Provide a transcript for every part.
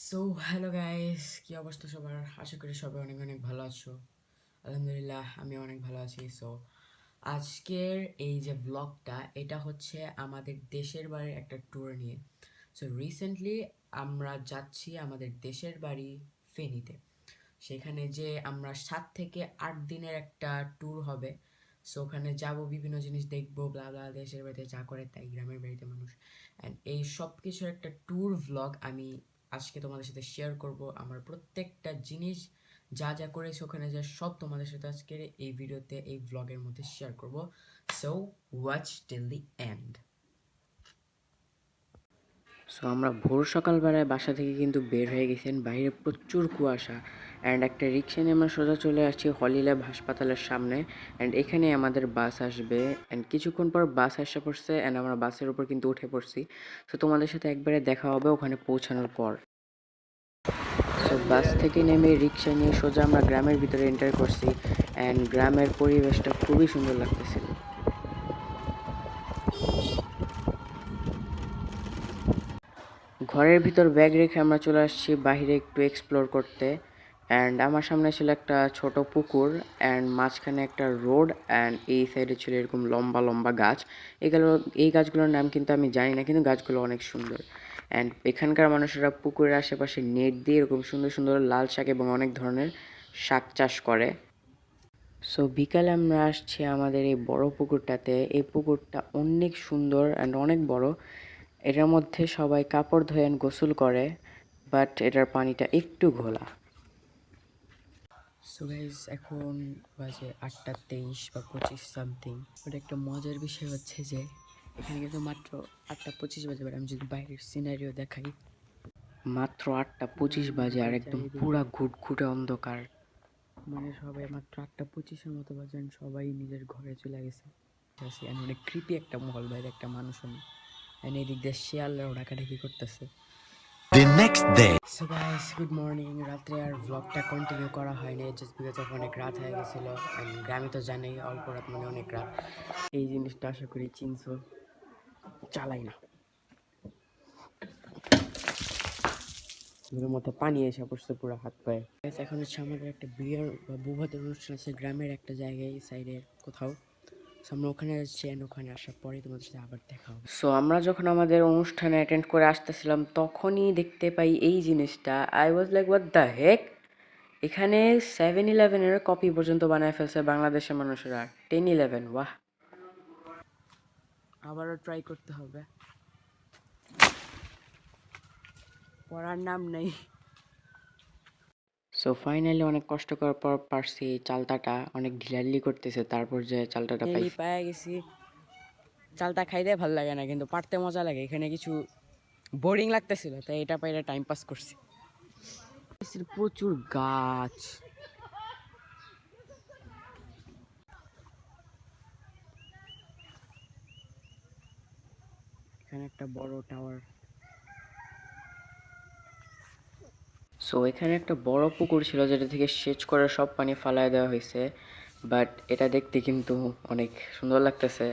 So hello guys, কি অবস্থা সবার? আশা করি সবাই অনেক অনেক ভালো আছো। আলহামদুলিল্লাহ আমি অনেক ভালো আছি। সো আজকের এই যে ব্লগটা, এটা হচ্ছে আমাদের দেশের বাড়ির একটা ট্যুর নিয়ে। সো রিসেন্টলি আমরা যাচ্ছি আমাদের দেশের বাড়ি ফেনীতে। সেখানে যে আমরা 7 থেকে 8 দিনের একটা ট্যুর হবে। সো ওখানে যাব, বিভিন্ন জিনিস দেখবো, ব্লা ব্লা, দেশের বাড়িতে যা করে তাই গ্রামের বাড়িতে মানুষ। অ্যান্ড এই সব কিছুর একটা ট্যুর ভ্লগ আমি আজকে তোমাদের সাথে শেয়ার করব। আমার প্রত্যেকটা জিনিস যা যা করেছি ওখানে, যা সব তোমাদের সাথে আজকের এই ভিডিওতে, এই ভ্লগের মধ্যে শেয়ার করব। So watch till the end. So আমরা ভোর সকালবেলায় বাসা থেকে কিন্তু বের হয়ে গেছেন, বাইরে প্রচুর কুয়াশা। অ্যান্ড একটা রিক্সা নিয়ে আমরা সোজা চলে আসছি হলিল্যাব হাসপাতালের সামনে। অ্যান্ড এখানে আমাদের বাস আসবে। অ্যান্ড কিছুক্ষণ পর বাস এসে পড়ছে, অ্যান্ড আমরা বাসের উপর কিন্তু উঠে পড়ছি। তো তোমাদের সাথে একবারে দেখা হবে ওখানে পৌঁছানোর পর। সো বাস থেকে নেমে রিক্সা নিয়ে সোজা আমরা গ্রামের ভিতরে এন্টার করছি। অ্যান্ড গ্রামের পরিবেশটা খুবই সুন্দর লাগতেছিল। ঘরের ভিতর ব্যাগ রেখে আমরা চলে আসছি বাইরে একটু এক্সপ্লোর করতে। অ্যান্ড আমার সামনে ছিল একটা ছোট পুকুর, অ্যান্ড মাঝখানে একটা রোড, অ্যান্ড এই সাইডে ছিল এরকম লম্বা লম্বা গাছ। এগুলো, এই গাছগুলোর নাম কিন্তু আমি জানি না, কিন্তু গাছগুলো অনেক সুন্দর। অ্যান্ড এখানকার মানুষেরা পুকুরের আশেপাশে নেট দিয়ে এরকম সুন্দর সুন্দর লাল শাক এবং অনেক ধরনের শাক চাষ করে। সো বিকালে আমরা আসছি আমাদের এই বড় পুকুরটাতে। এই পুকুরটা অনেক সুন্দর অ্যান্ড অনেক বড়। এটার মধ্যে সবাই কাপড় ধোয় and গোসল করে, বাট এটার পানিটা একটু ঘোলা। সো গাইজ, এখন বাজে 8:23 বা 25 সামথিং। বাট একটা মজার বিষয় হচ্ছে যে এখানে কিন্তু মাত্র 8:25 বাজে, বাট আমি যদি বাইরের সিনারিও দেখাই, মাত্র 8:25 বাজে আর একদম পুরা ঘুটঘুটে অন্ধকার। মানে সবাই মাত্র 8:25-এর মতো বাজে, সবাই নিজের ঘরে চলে গেছে। অনেক ক্রিপি একটা মহল, বাইরে একটা মানুষও নেই। এদিক দিয়ে শিয়ালরাও ডাকাডাকি করতেছে। The next day. So guys, good morning. রাত্রে আর ভ্লগটা কন্টিনিউ করা হয়নি, জাস্ট বিকজ অফ অনেক রাত হয়ে গেছিল। গ্রামে তো জানেই, অল্প রাত মানে অনেক রাত। এই জিনিসটা আশা করি চিনছো। চালাই না, এগুলোর মধ্যে পানি এসে পড়ছে পুরো হাত পায়ে। এখন হচ্ছে আমাদের একটা বিয়ের বা বৌভাতের অনুষ্ঠান আছে গ্রামের একটা জায়গায়, সাইডে কোথাও। সো আমরা ওখানে যাচ্ছি, অ্যান্ড ওখানে আসার পরে তোমাদের সাথে আবার দেখা হবে। সো আমরা যখন আমাদের অনুষ্ঠানে অ্যাটেন্ড করে আসতেছিলাম, তখনই দেখতে পাই এই জিনিসটা। I was like, what the heck. এখানে 7-Eleven-এর কপি পর্যন্ত বানায় ফেলছে বাংলাদেশের মানুষেরা। 10-11, বাহ! আবারও ট্রাই করতে হবে। পড়ার নাম নেই। সো ফাইনালি অনেক কষ্ট করার পর পারছি। চালতাটা অনেক ঢিলাঢিলি করতেছে, তারপর যে চালতাটা পায়ে গেছি। চালটা খাইতে ভালো লাগে না, কিন্তু পারতে মজা লাগে। এখানে কিছু বোরিং লাগতেছিল, তাই এটা পাইরে টাইম পাস করছি। প্রচুর গাছ। এখানে একটা বড় টাওয়ার। সো এখানে একটা বড় পুকুর ছিল, যেটা থেকে সেচ করে সব পানি ফালায় দেওয়া হয়েছে। বাট এটা দেখতে কিন্তু অনেক সুন্দর লাগতেছে,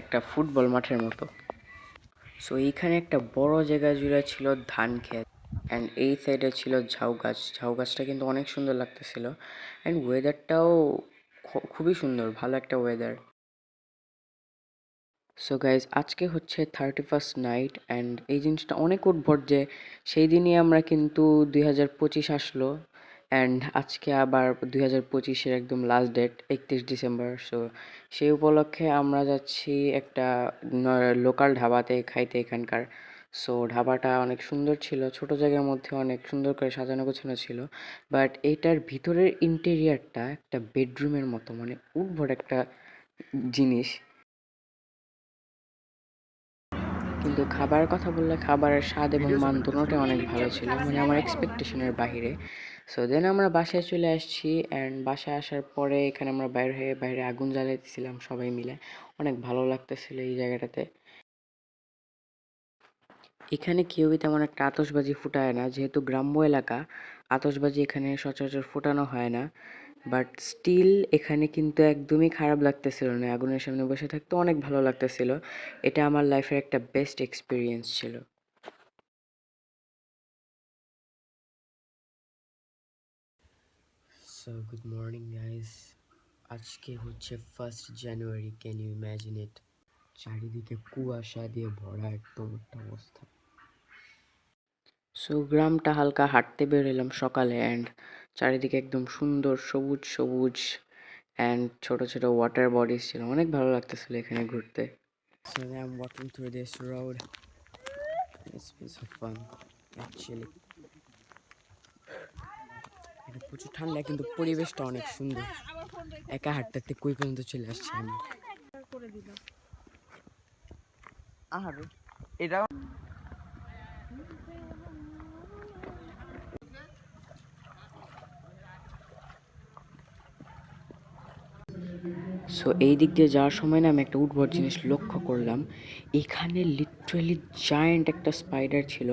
একটা ফুটবল মাঠের মতো। সো এইখানে একটা বড় জায়গা জুড়ে ছিল ধান ক্ষেত, অ্যান্ড এই সাইডে ছিল ঝাউ গাছ। ঝাউ গাছটা কিন্তু অনেক সুন্দর লাগতেছিল, অ্যান্ড ওয়েদারটাও খুবই সুন্দর, ভালো একটা ওয়েদার। সো গাইজ, আজকে হচ্ছে 31st নাইট, অ্যান্ড এই জিনিসটা অনেক উদ্ভট যে সেই দিনই আমরা কিন্তু 2025 আসলো, অ্যান্ড আজকে আবার 2025-এর একদম লাস্ট ডেট 31 ডিসেম্বর। সো সেই উপলক্ষে আমরা যাচ্ছি একটা লোকাল ধাবাতে খাইতে এখানকার। সো ধাবাটা অনেক সুন্দর ছিল, ছোট জায়গার মধ্যে অনেক সুন্দর করে সাজানো গোছানো ছিল। বাট এইটার ভিতরের ইন্টেরিয়ারটা একটা বেডরুমের মতো, মানে উদ্ভট একটা জিনিস। কিন্তু খাবারের কথা বললে খাবারের স্বাদ এবং মান দুটোটাই অনেক ভালো ছিল, মানে আমার এক্সপেকটেশনের বাহিরে। সো দেন আমরা বাসায় চলে আসছি, অ্যান্ড বাসায় আসার পরে এখানে আমরা বাইরে হয়ে বাইরে আগুন জ্বালাইতেছিলাম সবাই মিলে। অনেক ভালো লাগতেছিল এই জায়গাটাতে। এখানে কেউই তেমন একটা আতশবাজি ফুটায় না, যেহেতু গ্রাম্য এলাকা। আতশবাজি এখানে সচরাচর ফোটানো হয় না। বাট স্টিল এখানে কিন্তু একদমই খারাপ লাগতেছিল না, আগুনের সামনে বসে থাকতে অনেক ভালো লাগতেছিল। এটা আমার লাইফের একটা বেস্ট এক্সপিরিয়েন্স ছিল। সো গুড মর্নিং গাইস, আজকে হচ্ছে 1 জানুয়ারি। Can you imagine it? চারিদিকে কুয়াশা দিয়ে ভরা একদম একটা অবস্থা। সো গ্রামটা হালকা হাঁটতে বেরোলাম সকালে, অ্যান্ড চারিদিকে একদম সুন্দর সবুজ সবুজ অ্যান্ড ছোট ছোট ওয়াটার বডিজ ছিল। অনেক ভালো লাগতেছিল এখানে ঘুরতে। So I am walking through this road. It's been so fun actually. এটা প্রচুর ঠান্ডা কিন্তু পরিবেশটা অনেক সুন্দর। একা হাঁটতে হাঁটতে কই পর্যন্ত চলে আসছি আমি। আহারে এটা সো এই দিক দিয়ে যাওয়ার সময় না আমি একটা উদ্ভট জিনিস লক্ষ্য করলাম। এখানে লিটারালি জায়ান্ট একটা স্পাইডার ছিল।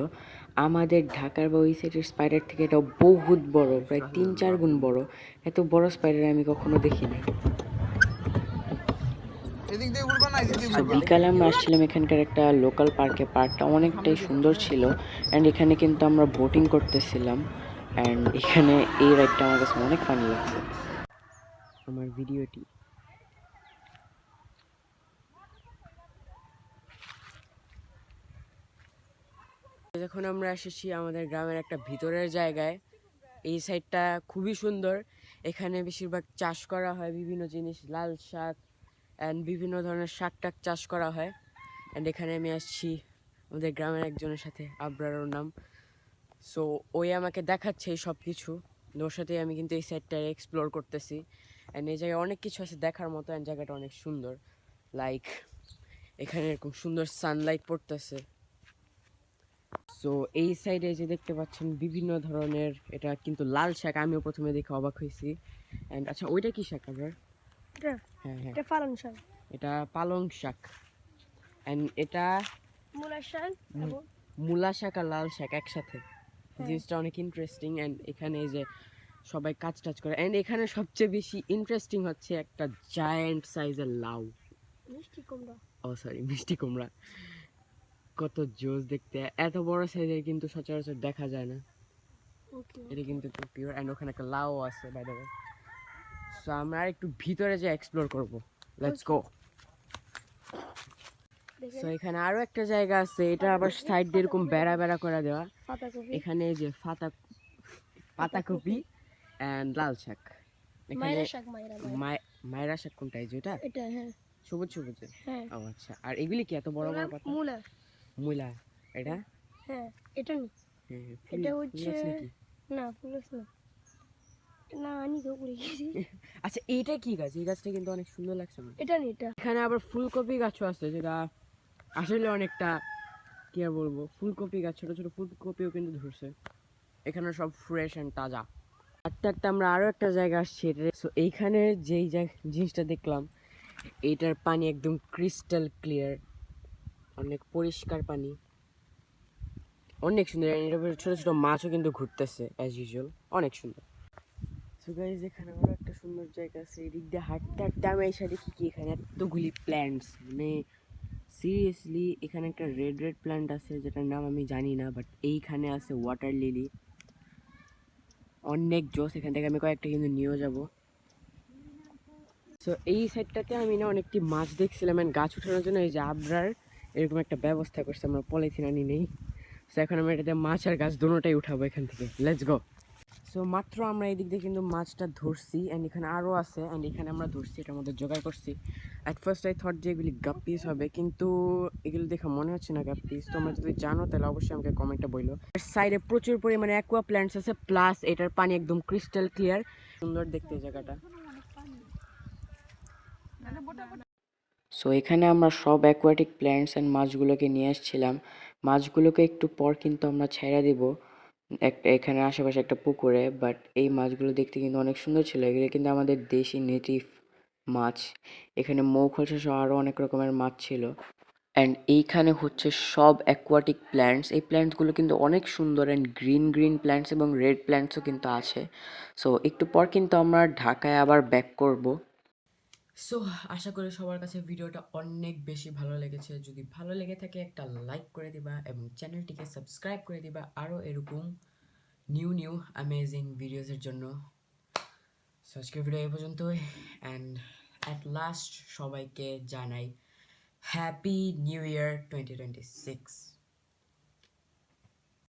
আমাদের ঢাকার বা ওই সাইডের স্পাইডার থেকে এটা বহুত বড়, প্রায় 3-4 গুণ বড়। এত বড় স্পাইডার আমি কখনো দেখিনি। আর বিকালে আমরা আসছিলাম এখানকার একটা লোকাল পার্কে। পার্কটা অনেকটাই সুন্দর ছিল অ্যান্ড এখানে কিন্তু আমরা বোটিং করতেছিলাম। অ্যান্ড এখানে এই রাইডটা আমার কাছে অনেক ফানি লাগছে। আমার ভিডিওটি যখন আমরা এসেছি আমাদের গ্রামের একটা ভিতরের জায়গায়, এই সাইডটা খুবই সুন্দর। এখানে বেশিরভাগ চাষ করা হয় বিভিন্ন জিনিস, লাল শাক অ্যান্ড বিভিন্ন ধরনের শাক টাক চাষ করা হয়। অ্যান্ড এখানে আমি আসছি আমাদের গ্রামের একজনের সাথে, আবরারোর নাম। সো ওই আমাকে দেখাচ্ছে এই সব কিছু, ওর সাথে আমি কিন্তু এই সাইডটা এক্সপ্লোর করতেছি। অ্যান্ড এই জায়গায় অনেক কিছু আছে দেখার মতো, অ্যান্ড জায়গাটা অনেক সুন্দর। লাইক এখানে এরকম সুন্দর সানলাইট পড়তেছে। সো এই সাইডে যে দেখতে পাচ্ছেন বিভিন্ন ধরনের, এটা কিন্তু লাল শাক। আমিও প্রথমে দেখে অবাক হয়েছি। অ্যান্ড আচ্ছা ওইটা কি শাক আপনার? এটা হ্যাঁ হ্যাঁ, এটা পালং শাক, এটা পালং শাক। অ্যান্ড এটা মূলা শাক এবং মূলা শাক আর লাল শাক একসাথে। হ্যাঁ। জিনিসটা অনেক ইন্টারেস্টিং। অ্যান্ড এখানে এই যে সবাই কাজ টাজ করে। অ্যান্ড এখানে সবচেয়ে বেশি ইন্টারেস্টিং হচ্ছে একটা জায়ান্ট সাইজের লাউ। মিষ্টি কুমড়া। ও সরি, মিষ্টি কুমড়া। কত জোস দেখতে! এত বড় সাইজের কিন্তু সচরাচর দেখা যায় না। ওকে, এটা কিন্তু একটু পিওর। অ্যান্ড ওখানে একটা লাউ আছে বাই দ্য ওয়ে। সো আমরা আর একটু ভিতরে যে এক্সপ্লোর করব। Let's go. সো এখানে আরো একটা জায়গা আছে, এটা আবার সাইড দিয়ে এরকম বেড়া বেড়া করে দেওয়া। পাতাকপি, এখানে এই যে পাতাকপি অ্যান্ড লাল শাক। এখানে মাইরা শাক, মাইরা মায়রা শাক কোনটা? এই যে এটা এটা, হ্যাঁ সবুজ সবুজ। হ্যাঁ। ও আচ্ছা, আর এগুলি কি এত বড় বড় পাতা? মূলা, মূলা। এটা হ্যাঁ এটা নি, হ্যাঁ, এটা ফুল হচ্ছে আছে নাকি? না ফুল গাছ না, না আনি তো করে গেছি। আচ্ছা এইটা কি গাছ? এই গাছটা কিন্তু অনেক সুন্দর লাগছে আমার। এটা নি, এটা এখানে আবার ফুলকপি গাছও আছে, যেটা আসলে অনেকটা, কি আর বলবো, ফুলকপি গাছ, ছোট ছোট ফুলকপিও কিন্তু ধরছে। এখানে সব ফ্রেশ অ্যান্ড তাজা। একটা আমরা আরো একটা জায়গা আসছি। সো এইখানে যেই জিনিসটা দেখলাম, এইটার পানি একদম ক্রিস্টাল ক্লিয়ার, অনেক পরিষ্কার পানি, অনেক সুন্দর। এর উপরে ছোট ছোট মাছও কিন্তু ঘুরতেছে অ্যাজ ইউজুয়াল, অনেক সুন্দর। সো গাইজ এখানে আরো একটা সুন্দর জায়গা আছে। এদিক দিয়ে হাঁটতে হাঁটতে আমি এসে দেখি কি এখানে এতগুলি প্ল্যান্টস, মানে সিরিয়াসলি এখানে একটা রেড রেড প্ল্যান্ট আছে যেটার নাম আমি জানি না, বাট এইখানে আছে ওয়াটার লিলি। অনেক জোস, এখান থেকে আমি কয়েকটা কিন্তু নিয়েও যাব। সো এই সাইডটাতে আমি না অনেকটি মাছ দেখছিলাম, অ্যান্ড গাছ উঠানোর জন্য এই যে আবরার এরকম একটা ব্যবস্থা করছে। আমরা পলিথিন আনি নেই। সো এখন আমরা এটাতে মাছ আর গাছ দুটোটাই উঠাবো এখান থেকে। Let's go. সো মাত্র আমরা এই দিক দিয়ে কিন্তু মাছটা ধরছি, অ্যান্ড এখানে আরও আছে। অ্যান্ড এখানে আমরা ধরছি, এটার মধ্যে জোগাড় করছি। অ্যাট ফার্স্ট আই থট যে এগুলি গাপ্পিস হবে, কিন্তু এগুলো দেখে মনে হচ্ছে না গাপ্পিস। তোমরা যদি জানো তাহলে অবশ্যই আমাকে কমেন্টে বললো। সাইডে প্রচুর পরিমাণে অ্যাকোয়া প্ল্যান্টস আছে, প্লাস এটার পানি একদম ক্রিস্টাল ক্লিয়ার। সুন্দর দেখতে জায়গাটা। সো এখানে আমরা সব অ্যাকোয়াটিক প্ল্যান্টস অ্যান্ড মাছগুলোকে নিয়ে আসছিলাম। মাছগুলোকে একটু পর কিন্তু আমরা ছেড়ে দিব একটা এখানে আশেপাশে একটা পুকুরে। বাট এই মাছগুলো দেখতে কিন্তু অনেক সুন্দর ছিল। এগুলো কিন্তু আমাদের দেশি নেটিভ মাছ। এখানে মৌখলসা সহ আরও অনেক রকমের মাছ ছিল। অ্যান্ড এইখানে হচ্ছে সব অ্যাকোয়াটিক প্ল্যান্টস। এই প্ল্যান্টসগুলো কিন্তু অনেক সুন্দর, অ্যান্ড গ্রিন গ্রিন প্ল্যান্টস এবং রেড প্ল্যান্টসও কিন্তু আছে। সো একটু পর কিন্তু আমরা ঢাকায় আবার ব্যাক করব। সো আশা করি সবার কাছে ভিডিওটা অনেক বেশি ভালো লেগেছে। যদি ভালো লেগে থাকে একটা লাইক করে দিবা এবং চ্যানেলটিকে সাবস্ক্রাইব করে দিবা আরও এরকম নিউ অ্যামেজিং ভিডিওসের জন্য। সো আজকের ভিডিও এই পর্যন্তই অ্যান্ড অ্যাট লাস্ট সবাইকে জানাই হ্যাপি নিউ ইয়ার 2026